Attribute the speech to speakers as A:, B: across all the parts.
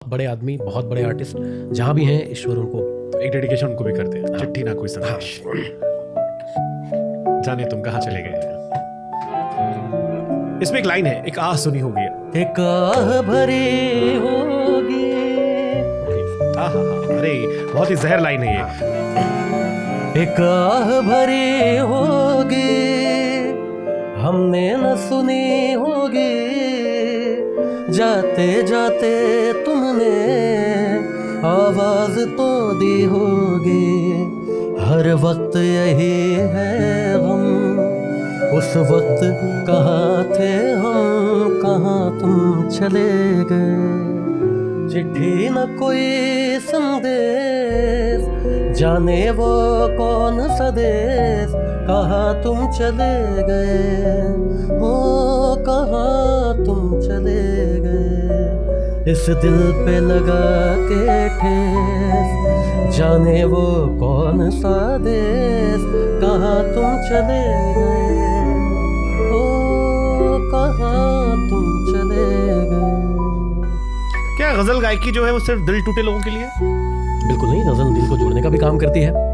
A: बड़े आदमी, बहुत बड़े आर्टिस्ट जहाँ भी हैं, ईश्वर उनको
B: एक डेडिकेशन उनको भी करते हैं। चिट्ठी ना कोई संदेश, जाने तुम कहाँ चले गए। इसमें एक लाइन है, एक आह सुनी होगी।
A: एक आह भरी होगी।
B: अरे बहुत ही जहर लाइन है ये।
A: एक आह भरी होगी, हमने न सुनी होगी, जाते जाते तुमने आवाज तो दी होगी। हर वक्त यही है गम, उस वक्त कहाँ थे हम, कहाँ तुम चले गए। चिट्ठी न कोई संदेश, जाने वो कौन सा देश, कहाँ तुम चले गए, हो कहाँ तुम चले गए। इस दिल पे लगा के ठेस, जाने वो कौन सा देश, कहाँ तुम चले गए, हो कहाँ तुम चले गए।
B: क्या गजल गायकी जो है वो सिर्फ दिल टूटे लोगों के लिए?
A: बिल्कुल नहीं, गजल दिल को जोड़ने का भी काम करती है।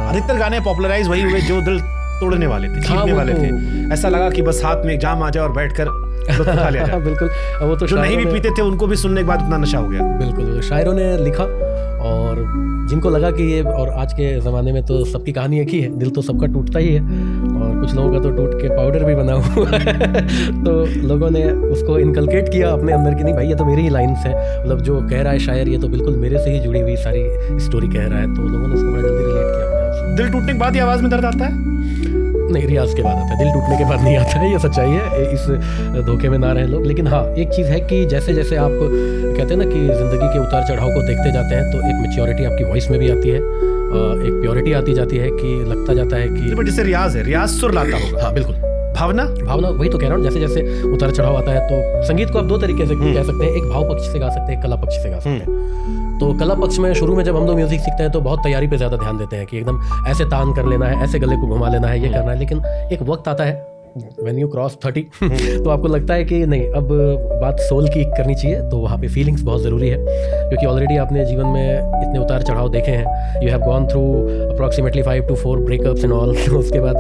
B: अधिकतर गाने पॉपुलराइज वही हुए जो दिल तोड़ने वाले थे, छीनने वाले थे। ऐसा लगा कि बस हाथ में एक जाम आ जाए और बैठकर लुत्फ उठा लिया जाए।
A: बिल्कुल, वो तो
B: जो नहीं भी पीते थे उनको भी सुनने के बाद इतना नशा हो गया।
A: बिल्कुल, शायरों ने लिखा और जिनको लगा कि ये, और आज के ज़माने में तो सबकी कहानी एक ही है, दिल तो सबका टूटता ही है और कुछ लोगों का तो टूट के पाउडर भी बना हुआ है। तो लोगों ने उसको इनकलकेट किया अपने अंदर कि नहीं भाई, ये तो मेरी ही लाइन्स है, मतलब जो कह रहा है शायर ये तो बिल्कुल मेरे से ही जुड़ी हुई सारी स्टोरी कह रहा है। तो लोगों ने उसको बड़ा जल्दी रिलेट किया अपने आप से।
B: दिल टूटने के बाद ही आवाज में दर्द आता है?
A: नहीं, रियाज के बाद आता है, दिल टूटने के बाद नहीं आता है, ये सच्चाई है। इस धोखे में ना रहें लोग। लेकिन हाँ, एक चीज़ है कि जैसे जैसे आप कहते हैं ना कि ज़िंदगी के उतार चढ़ाव को देखते जाते हैं, तो एक मैच्योरिटी आपकी वॉइस में भी आती है, एक प्योरिटी आती जाती है कि लगता जाता है कि
B: जैसे रियाज है, रियाज सुर लाता होगा।
A: हाँ बिल्कुल,
B: भावना
A: वही तो कह रहा हूँ। जैसे जैसे उतार चढ़ाव आता है तो संगीत को आप दो तरीके से कह सकते हैं, एक भाव पक्ष से गा सकते हैं, एक कला पक्ष से गा सकते हैं। तो कला पक्ष में शुरू में जब हम लोग म्यूजिक सीखते हैं तो बहुत तैयारी पे ज़्यादा ध्यान देते हैं कि एकदम ऐसे तान कर लेना है, ऐसे गले को घुमा लेना है, ये करना है। लेकिन एक वक्त आता है व्हेन यू क्रॉस 30 तो आपको लगता है कि नहीं, अब बात सोल की करनी चाहिए। तो वहाँ पे फीलिंग्स बहुत ज़रूरी है, क्योंकि ऑलरेडी आपने जीवन में इतने उतार चढ़ाव देखे हैं। You have gone through approximately 5 to 4 breakups and all. उसके बाद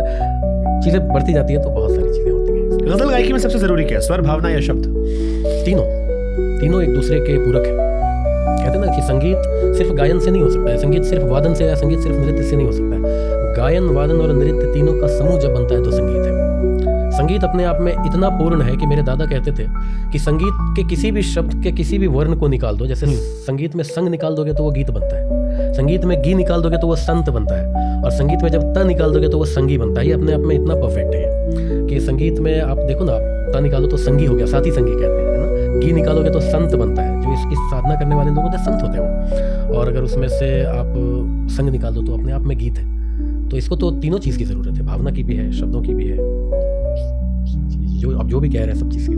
A: चीज़ें बढ़ती जाती है तो बहुत सारी चीज़ें होती हैं।
B: गजल गायकी में सबसे ज़रूरी क्या है, स्वर, भावना या शब्द?
A: तीनों एक दूसरे के पूरक है। कहते हैं ना कि संगीत सिर्फ गायन से नहीं हो सकता है, संगीत सिर्फ वादन से या संगीत सिर्फ नृत्य से नहीं हो सकता है। गायन, वादन और नृत्य तीनों का समूह जब बनता है तो संगीत है। संगीत अपने आप में इतना पूर्ण है कि मेरे दादा कहते थे कि संगीत के किसी भी शब्द के किसी भी वर्ण को निकाल दो, जैसे संगीत में संग निकाल दोगे तो वो गीत बनता है, संगीत में गी निकाल दोगे तो वो संत बनता है, और संगीत में जब त निकाल दोगे तो वो संगी बनता है। ये अपने आप में इतना परफेक्ट है कि संगीत में आप देखो ना, आप त निकालो तो संगी हो गया, साथी संगी कहते हैं, है ना। गी निकालोगे तो संत बनता है, जो इसकी साधना करने वाले लोग होते हैं संत होते हैं। और अगर उसमें से आप संग निकाल दो तो अपने आप में गीत है। तो इसको तो तीनों चीज़ की ज़रूरत है, भावना की भी है, शब्दों की भी है, जो आप जो भी कह रहे हैं सब चीज़ की।